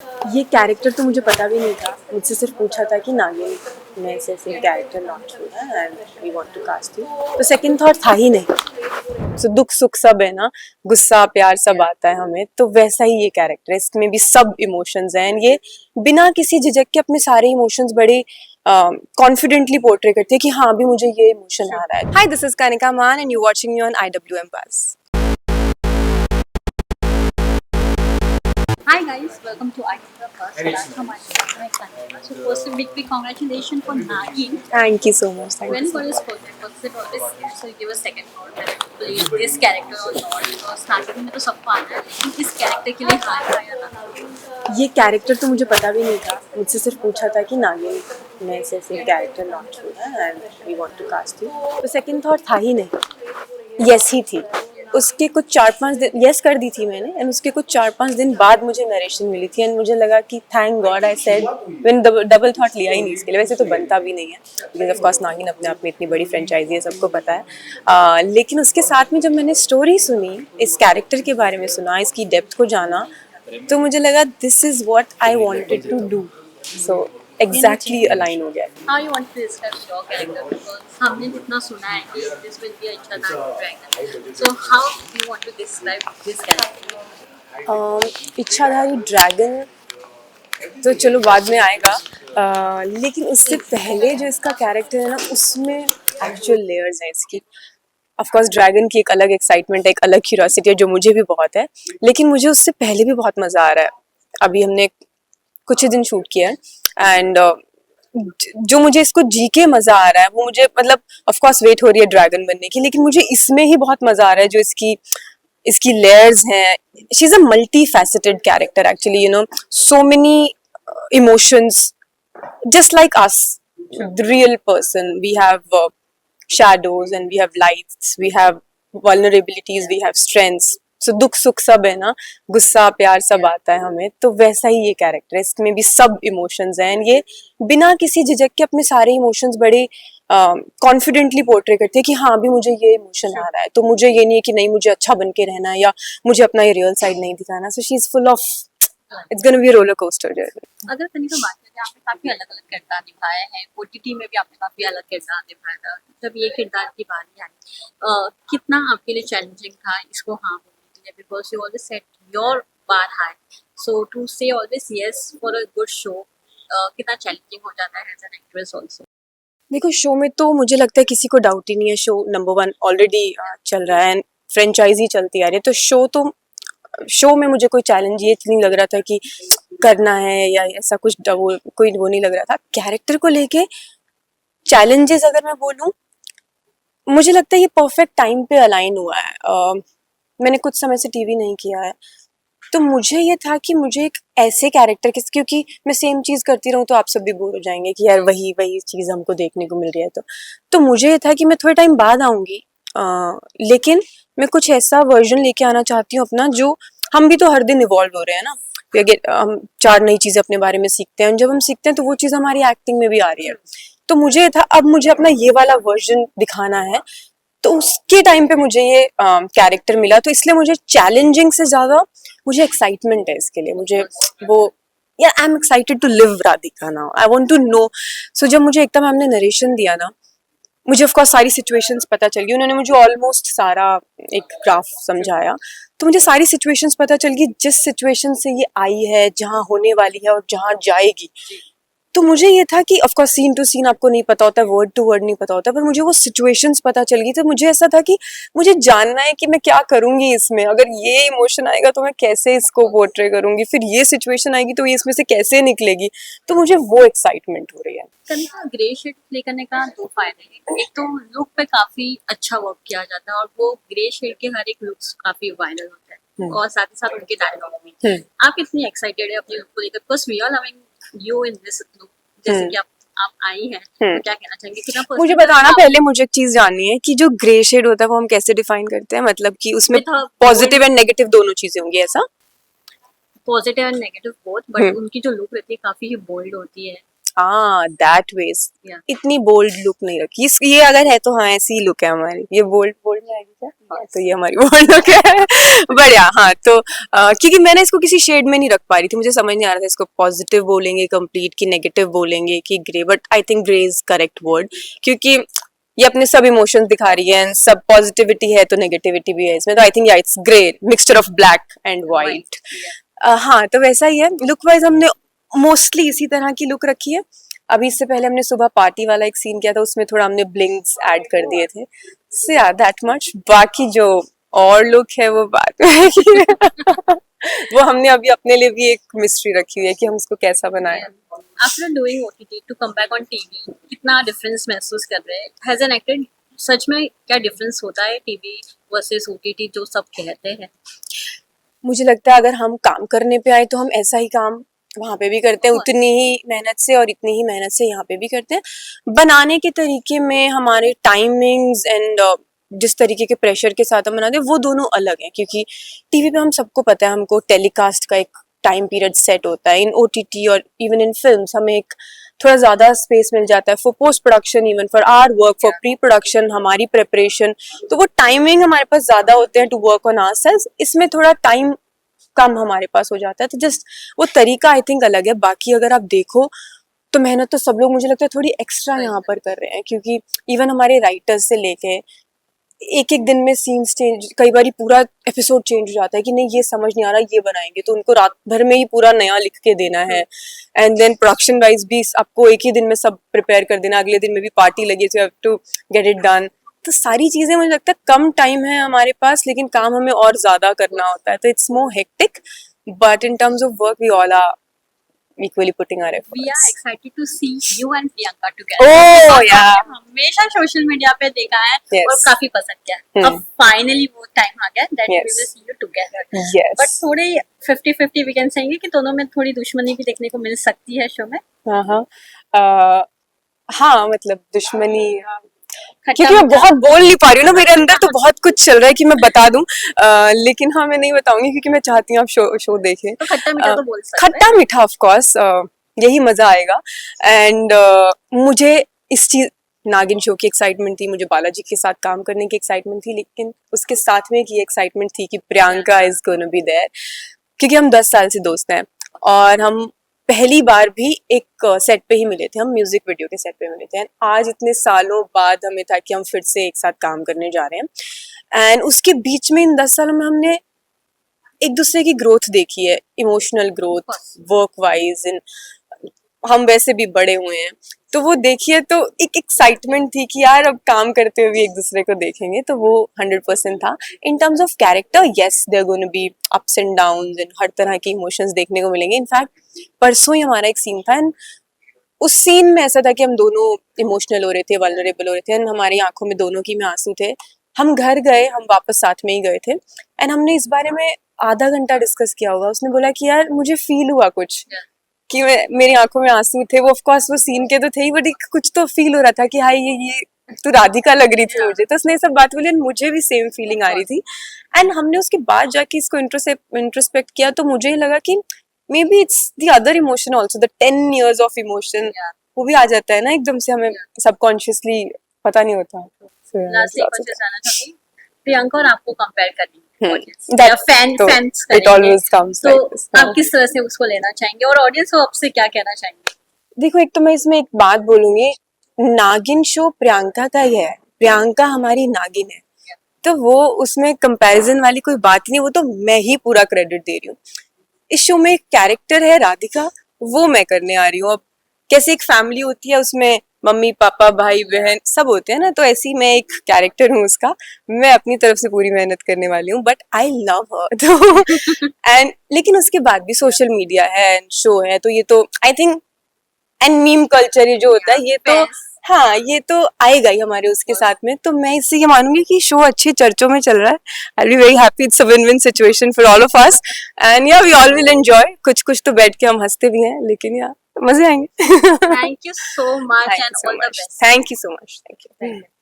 ये कैरेक्टर तो मुझे पता भी नहीं था, मुझसे सिर्फ पूछा था कि नागिन में ऐसे ऐसे कैरेक्टर लॉन्च हुआ है and we want to cast you. तो सेकंड थॉट था ही नहीं। सो दुख सुख सब है ना, गुस्सा प्यार सब आता है हमें, तो वैसा ही ये कैरेक्टर है। इसमें भी सब इमोशंस हैं एंड ये बिना किसी झिझक के अपने सारे इमोशंस बड़े कॉन्फिडेंटली पोर्ट्रे करती है कि हाँ अभी मुझे ये इमोशन आ रहा है। हाय, दिस इज कनिका मान and you watching me on IWM Buzz। Hi guys, welcome to ITV First. That's how much So first, a big congratulations for Nagin. Thank you so much. Thank When you so got much. his project? Was it always scared? So you give a second thought whether to play this character or not. Because starting में तो सबको आना है, लेकिन इस character के लिए हाँ था या ना? ये कैरेक्टर तो मुझे पता भी नहीं था, मुझसे सिर्फ पूछा था कि नागिन में ऐसे ऐसे कैरेक्टर लॉन्च हुआ है and we want to cast you. तो सेकंड थॉट था ही नहीं, यस ही थी। उसके कुछ 4-5 दिन यस कर दी थी मैंने एंड उसके कुछ 4-5 दिन बाद मुझे नरेशन मिली थी एंड मुझे लगा कि थैंक गॉड आई सेड। मैंने डबल थॉट लिया ही नहीं इसके लिए, वैसे तो बनता भी नहीं है बिकॉज ऑफ कोर्स नागिन अपने आप में इतनी बड़ी फ्रेंचाइजी है, सबको पता है। लेकिन उसके साथ में जब मैंने स्टोरी सुनी, इस कैरेक्टर के बारे में सुना, इसकी डेप्थ को जाना, तो मुझे लगा this is what I wanted to do. So exactly align हो गया। How you want to describe your character? Because हमने जितना सुना है कि this will be a Ichhadari dragon. So how do you want to describe this character? इच्छाधारी dragon तो चलो बाद में आएगा, लेकिन उससे पहले जो इसका कैरेक्टर है ना, उसमें एक्चुअल लेयर्स हैं इसकी। ऑफ कोर्स ड्रैगन की एक अलग एक्साइटमेंट है, एक अलग क्यूरियोसिटी है जो मुझे भी बहुत है, लेकिन मुझे उससे पहले भी बहुत मज़ा आ रहा है। अभी हमने कुछ ही दिन शूट किया है एंड जो मुझे इसको जी के मज़ा आ रहा है वो मुझे मतलब ऑफ कोर्स वेट हो रही है ड्रैगन बनने की, लेकिन मुझे इसमें ही बहुत मज़ा आ रहा है जो इसकी इसकी लेयर्स हैं। She is a multi faceted character actually, you know, so many emotions just like us, the real person. We have shadows and we have lights, we have vulnerabilities, we have strengths. So दुख सुख सब है ना, गुस्सा प्यार सब आता है हमें, तो वैसा ही ये कैरेक्टर है। इसमें भी सब इमोशंस हैं एंड ये बिना किसी झिझक के अपने सारे इमोशंस बड़े कॉन्फिडेंटली पोर्ट्रे करती है कि हाँ अभी मुझे ये इमोशन आ रहा है, तो मुझे ये नहीं है कि नहीं मुझे अच्छा बन के रहना है या मुझे अपना ये रियल साइड नहीं दिखाना। So she is full of, it's gonna be a roller coaster journey. अगर कनिका बात करें, आपने काफी अलग अलग किरदार निभाए हैं, OTT में भी आपने काफी अलग किरदार निभाया था, जब ये किरदार की बारी आई कितना आपके लिए चैलेंजिंग था इसको हाँ बोलने के लिए? Because you always set your bar high, so to say always yes for a good show कितना चैलेंजिंग हो जाता है एज एन एक्ट्रेस ऑल्सो? देखो, शो में तो मुझे लगता है किसी को डाउट ही नहीं है, शो नंबर 1 ऑलरेडी चल रहा है एंड फ्रेंचाइजी चलती आ रही है, तो शो में मुझे कोई चैलेंज ये नहीं लग रहा था कि करना है या ऐसा कुछ कोई वो नहीं लग रहा था। कैरेक्टर को लेके चैलेंजेस अगर मैं बोलूँ, मुझे लगता है ये परफेक्ट टाइम पे अलाइन हुआ है। मैंने कुछ समय से टीवी नहीं किया है, तो मुझे ये था कि मुझे एक ऐसे कैरेक्टर के, क्योंकि मैं सेम चीज़ करती रहूँ तो आप सब भी बोर हो जाएंगे कि यार वही वही चीज़ हमको देखने को मिल रही है। तो मुझे ये था कि मैं थोड़े टाइम बाद आऊँगी, लेकिन मैं कुछ ऐसा वर्जन लेके आना चाहती हूँ अपना, जो हम भी तो हर दिन इवॉल्व हो रहे हैं ना, हम 4 नई चीज़ें अपने बारे में सीखते हैं, जब हम सीखते हैं तो वो चीज़ हमारी एक्टिंग में भी आ रही है। तो मुझे ये था अब मुझे अपना ये वाला वर्जन दिखाना है, तो उसके टाइम पे मुझे ये कैरेक्टर मिला, तो इसलिए मुझे चैलेंजिंग से ज़्यादा मुझे एक्साइटमेंट है इसके लिए। मुझे वो या I am excited to live Radhika now, I want to know. So जब मुझे एकदम हमने नरेशन दिया ना, मुझे ऑफ कोर्स सारी सिचुएशंस पता चल गई, उन्होंने मुझे ऑलमोस्ट सारा एक ग्राफ समझाया, तो मुझे सारी सिचुएशंस पता चल गई जिस सिचुएशन से ये आई है, जहाँ होने वाली है और जहाँ जाएगी। तो मुझे ये था कि of course scene to scene आपको नहीं पता होता, वर्ड टू वर्ड नहीं पता होता, पर मुझे वो सिचुएशंस पता चल गई। तो मुझे ऐसा था कि मुझे जानना है कि मैं क्या करूंगी इसमें, अगर ये इमोशन आएगा तो मैं कैसे इसको पोर्ट्रे करूंगी, फिर ये सिचुएशन आएगी तो ये इसमें से कैसे निकलेगी। तो मुझे वो एक्साइटमेंट हो रही है। कनिका, ग्रे शेड प्ले करने का 2 फायदे हैं। एक तो लुक पे काफी अच्छा वर्क किया जाता है और वो ग्रे शेड के हर एक लुक्स काफी वायरल होते हैं, और साथ ही साथ उनके डायलॉग भी। आप कितनी एक्साइटेड है अपने लुक को लेकर? Because we are loving you in this look, जैसे कि आप आई हैं, तो क्या कहना चाहेंगे? कितना मुझे बताना, पहले मुझे एक चीज जाननी है कि जो ग्रे शेड होता है वो हम कैसे डिफाइन करते हैं, मतलब कि उसमें पॉजिटिव एंड नेगेटिव दोनों चीजें होंगी, ऐसा? Positive and negative both, but उनकी जो लुक रहती है काफी बोल्ड होती है। हाँ दैट वेज Yeah. इतनी बोल्ड लुक नहीं रखी ये अगर है तो हाँ ऐसी ही लुक है हमारी ये बोल्ड बोल्ड में आएगी क्या हाँ तो ये हमारी बोल्ड लुक है बढ़िया हाँ तो क्योंकि मैंने इसको किसी शेड में नहीं रख पा रही थी मुझे समझ नहीं आ रहा था इसको पॉजिटिव बोलेंगे कंप्लीट की नेगेटिव बोलेंगे कि grey but I think grey is correct word क्योंकि ये अपने सब इमोशंस दिखा रही है सब पॉजिटिविटी है तो नेगेटिविटी भी है इसमें तो आई थिंक या it's grey mixture of black and white हाँ तो वैसा ही है लुक वाइज हमने मोस्टली इसी तरह की लुक रखी है अभी इससे पहले हमने सुबह पार्टी वाला एक सीन किया था उसमें थोड़ा हमने ब्लिंक्स ऐड कर दिए थे सो या दैट मच बाकी जो और लुक है वो बाद में वो हमने अभी अपने लिए भी एक मिस्ट्री रखी हुई है कि हम उसको कैसा बनाएं after doing OTT to come back on TV कितना डिफरेंस महसूस कर रहे हैं एज एन एक्टर सच में क्या डिफरेंस होता है टीवी वर्सेस ओटीटी जो सब कहते हैं मुझे लगता है अगर हम काम करने पे आए तो हम ऐसा ही काम वहाँ पे भी करते हैं उतनी ही मेहनत से और इतनी ही मेहनत से यहाँ पे भी करते हैं बनाने के तरीके में हमारे टाइमिंग्स एंड जिस तरीके के प्रेशर के साथ हम बनाते हैं वो दोनों अलग हैं क्योंकि टीवी पे हम सबको पता है हमको टेलीकास्ट का एक टाइम पीरियड सेट होता है इन ओटीटी और इवन इन फिल्म्स हमें एक थोड़ा ज़्यादा स्पेस मिल जाता है for post production even for our work for pre production हमारी प्रिपरेशन तो वो टाइमिंग हमारे पास ज़्यादा होते हैं टू वर्क ऑन आवरसेल्व्स इसमें थोड़ा टाइम कम हमारे पास हो जाता है तो जस्ट वो तरीका आई थिंक अलग है बाकी अगर आप देखो तो मेहनत तो सब लोग मुझे लगता है थोड़ी एक्स्ट्रा यहाँ पर कर रहे हैं क्योंकि इवन हमारे राइटर्स से लेके एक एक दिन में सीन्स चेंज कई बार पूरा एपिसोड चेंज हो जाता है कि नहीं ये समझ नहीं आ रहा ये बनाएंगे तो उनको रात भर में ही पूरा नया लिख के देना है एंड देन प्रोडक्शन वाइज भी आपको एक ही दिन में सब प्रिपेयर कर देना अगले दिन में भी पार्टी लगी तो have to get it done तो सारी चीजें मुझे लगता है कम टाइम है हमारे पास लेकिन काम हमें और ज्यादा करना होता है तो it's more hectic but in terms of work we all are equally putting our efforts. We are excited to see you and Priyanka together. Oh yeah. हमेशा सोशल मीडिया पे देखा है Yes. और काफी पसंद किया अब फाइनली वो टाइम आ गया that we Yes. Will see you together Yes. But थोड़े 50-50 वी कैन सेंगे कि दोनों में थोड़ी दुश्मनी भी देखने को मिल सकती है शो में हाँ हाँ हाँ मतलब दुश्मनी खट्टा क्योंकि मैं मीठा बहुत बोल नहीं पा रही हूँ ना मेरे अंदर तो बहुत कुछ चल रहा है कि मैं बता दूं लेकिन हाँ मैं नहीं बताऊंगी क्योंकि मैं चाहती हूँ आप शो देखें तो खट्टा मीठा तो बोल सकते हैं खट्टा मीठा ऑफ कोर्स यही मजा आएगा एंड मुझे इस चीज नागिन शो की एक्साइटमेंट थी मुझे बालाजी के साथ काम करने की एक्साइटमेंट थी लेकिन उसके साथ में एक ये एक्साइटमेंट थी कि Priyanka is gonna be there क्योंकि हम 10 साल से दोस्त हैं और हम पहली बार भी एक सेट पे ही मिले थे हम म्यूजिक वीडियो के सेट पे मिले थे एंड आज इतने सालों बाद हमें था कि हम फिर से एक साथ काम करने जा रहे हैं एंड उसके बीच में इन 10 सालों में हमने एक दूसरे की ग्रोथ देखी है इमोशनल ग्रोथ वर्क वाइज इन हम वैसे भी बड़े हुए हैं तो वो देखिए तो एक एक्साइटमेंट थी कि यार अब काम करते हुए भी एक दूसरे को देखेंगे तो वो 100% था in terms of character yes there gonna be ups and downs and हर तरह के इमोशंस देखने को मिलेंगे इनफैक्ट परसों ही हमारा एक सीन था एंड उस सीन में ऐसा था कि हम दोनों इमोशनल हो रहे थे वल्नरेबल हो रहे थे एंड हमारी आंखों में दोनों की में आंसू थे हम घर गए हम वापस साथ में ही गए थे एंड हमने इस बारे में आधा घंटा डिस्कस किया होगा उसने बोला कि यार मुझे फील हुआ कुछ कि मेरी आंखों में आंसू थे वो ऑफ कोर्स वो सीन के तो थे ही बट कुछ तो फील हो रहा था कि हाँ ये तो राधिका लग रही थी मुझे तो उसने सब बात बोली मुझे भी सेम फीलिंग आ रही थी एंड हमने उसके बाद जाके इसको इंट्रोस्पेक्ट किया तो मुझे लगा कि may be it's the other emotion also the 10 years of emotion वो भी आ जाता है ना एकदम से हमें सबकॉन्शियसली पता नहीं होता लास्ट एक क्वेश्चन जाना चाहूंगी प्रियंका और आपको कंपेयर करेंगे That- fans it always comes तो like this. आप किस तरह से उसको लेना चाहेंगे और ऑडियंस को आपसे क्या कहना चाहेंगे देखो एक तो मैं इसमें एक बात बोलूंगी नागिन शो प्रियंका का ही है प्रियंका हमारी नागिन है तो वो उसमें कंपैरिजन वाली कोई बात नहीं वो तो मैं ही पूरा क्रेडिट दे रही हूँ इस शो में एक कैरेक्टर है राधिका वो मैं करने आ रही हूँ अब कैसे एक फैमिली होती है उसमें मम्मी पापा भाई बहन सब होते हैं ना तो ऐसी मैं एक कैरेक्टर हूँ उसका मैं अपनी तरफ से पूरी मेहनत करने वाली हूँ बट आई लव हर तो एंड लेकिन उसके बाद भी सोशल मीडिया है एंड शो है तो ये तो I think and meme culture ये जो होता है ये तो हाँ ये तो आएगा ही हमारे उसके साथ में तो मैं इससे ये मानूंगी कि शो अच्छे चर्चों में चल रहा है I be very happy it's a win win situation for all of us and yeah we all will enjoy कुछ कुछ तो बैठ के हम हंसते भी हैं लेकिन या मजे आएंगे thank you so much and all the best thank you so much thank you